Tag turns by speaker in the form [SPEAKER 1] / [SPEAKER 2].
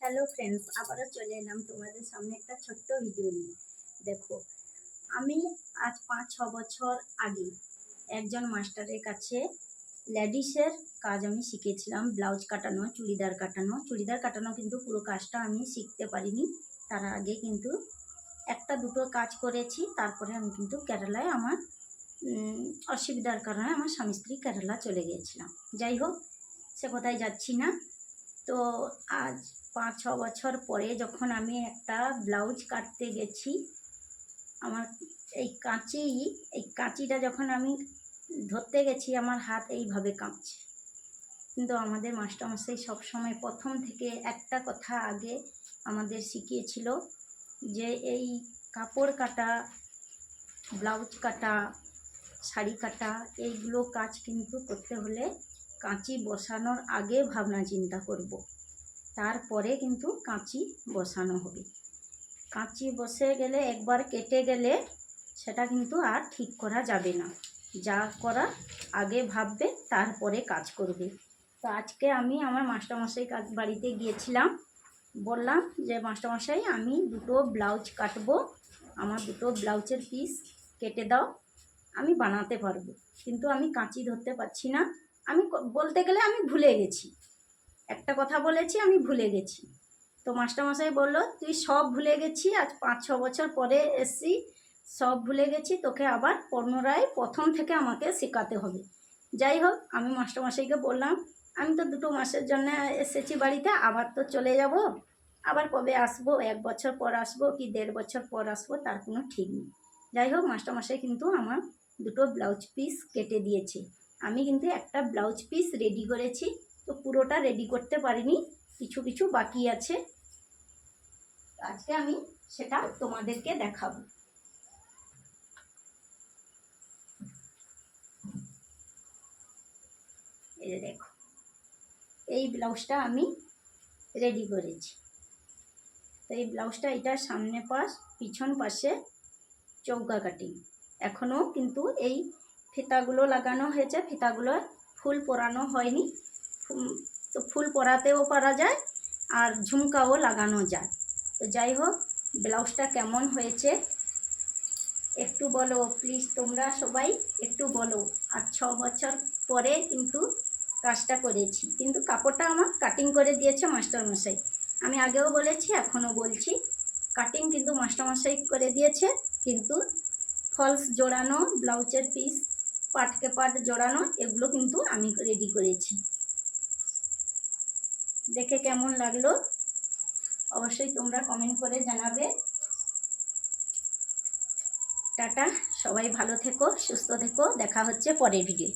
[SPEAKER 1] Hello friends, আবারও চলে এলাম তোমাদের সামনে একটা ছোট্ট ভিডিও নিয়ে। দেখো, আমি আজ 5-6 বছর আগে একজন মাস্টারের কাছে লেডিসের কাজ আমি শিখেছিলাম। ব্লাউজ কাটানো, চুড়িদার কাটানো কিন্তু পুরো কাজটা আমি শিখতে পারিনি। তার আগে কিন্তু একটা দুটো কাজ করেছি। তারপরে আমি কিন্তু কেরালায় আমার অসুবিধার কারণে আমার স্বামী স্ত্রী কেরালা চলে গিয়েছিলাম। যাই হোক, সে কোথায় যাচ্ছি না। তো আজ 5-6 বছর পরে যখন আমি একটা ব্লাউজ কাটতে গেছি, আমার এই কাঁচিটা যখন আমি ধরতে গেছি, আমার হাত এইভাবে কাঁপছে। কিন্তু আমাদের মাস্টারমশাই সবসময় প্রথম থেকে একটা কথা আগে আমাদের শিখিয়েছিল যে এই কাপড় কাটা, ব্লাউজ কাটা, শাড়ি কাটা, এইগুলো কাজ কিন্তু করতে হলে কাঁচি বসানোর আগে ভাবনা চিন্তা করব, তারপরে কিন্তু কাঁচি বসানো হবে। কাঁচি বসে গেলে, একবার কেটে গেলে সেটা কিন্তু আর ঠিক করা যাবে না। যা করা আগে ভাববে, তারপরে কাজ করবে। তো আজকে আমি আমার মাস্টারমশাই বাড়িতে গিয়েছিলাম। বললাম যে মাস্টারমশাই, আমি দুটো ব্লাউজ কাটবো, আমার দুটো ব্লাউজের পিস কেটে দাও, আমি বানাতে পারবো, কিন্তু আমি কাঁচি ধরতে পারছি না। আমি বলতে গেলে আমি ভুলে গেছি, একটা কথা বলেছি, আমি ভুলে গেছি। তো মাস্টারমশাই বলল, তুই সব ভুলে গেছি, আজ 5-6 বছর পরে এসছি, সব ভুলে গেছি, তোকে আবার পুনরায় প্রথম থেকে আমাকে শেখাতে হবে। যাই হোক, আমি মাস্টারমশাইকে বললাম, আমি তো 2 মাসের জন্য এসেছি বাড়িতে, আবার তো চলে যাব, আবার কবে আসবো, 1 বছর পর আসবো কি 1.5 বছর পর আসবো, তার কোনো ঠিক নেই। যাই হোক, মাস্টারমশাই কিন্তু আমার দুটো ব্লাউজ পিস কেটে দিয়েছে। আমি কিন্তু একটা ব্লাউজ পিস রেডি করেছি। তো পুরোটা রেডি করতে পারিনি, কিছু কিছু বাকি আছে। আজকে আমি সেটা তোমাদেরকে দেখাবো। এই যে দেখো, এই ব্লাউজটা আমি রেডি করেছি। তো এই ব্লাউজটা, এটা সামনে পাশ, পিছন পাশে চৌকা কাটিং। এখনও কিন্তু এই ফিতাগুলো লাগানো হয়েছে, ফিতাগুলো ফুল পরানো হয়নি। তো ফুল পরাতেও পারা যায়, আর ঝুমকাও লাগানো যায়। তো যাই হোক, ব্লাউজটা কেমন হয়েছে একটু বলো প্লিজ, তোমরা সবাই একটু বলো। আর 6 বছর পরে কিন্তু কাজটা করেছি, কিন্তু কাপড়টা আমার কাটিং করে দিয়েছে মাস্টারমশাই। আমি আগেও বলেছি, এখনও বলছি, কাটিং কিন্তু মাস্টারমশাই করে দিয়েছে, কিন্তু ফলস জোড়ানো, ব্লাউজের পিস পাটকে পাট জোড়ানো, এগুলো কিন্তু আমি রেডি করেছি। দেখে কেমন লাগলো অবশ্যই তোমরা কমেন্ট করে জানাবে। টাটা, সবাই ভালো থেকো, সুস্থ থেকো, দেখা হচ্ছে পরের ভিডিও।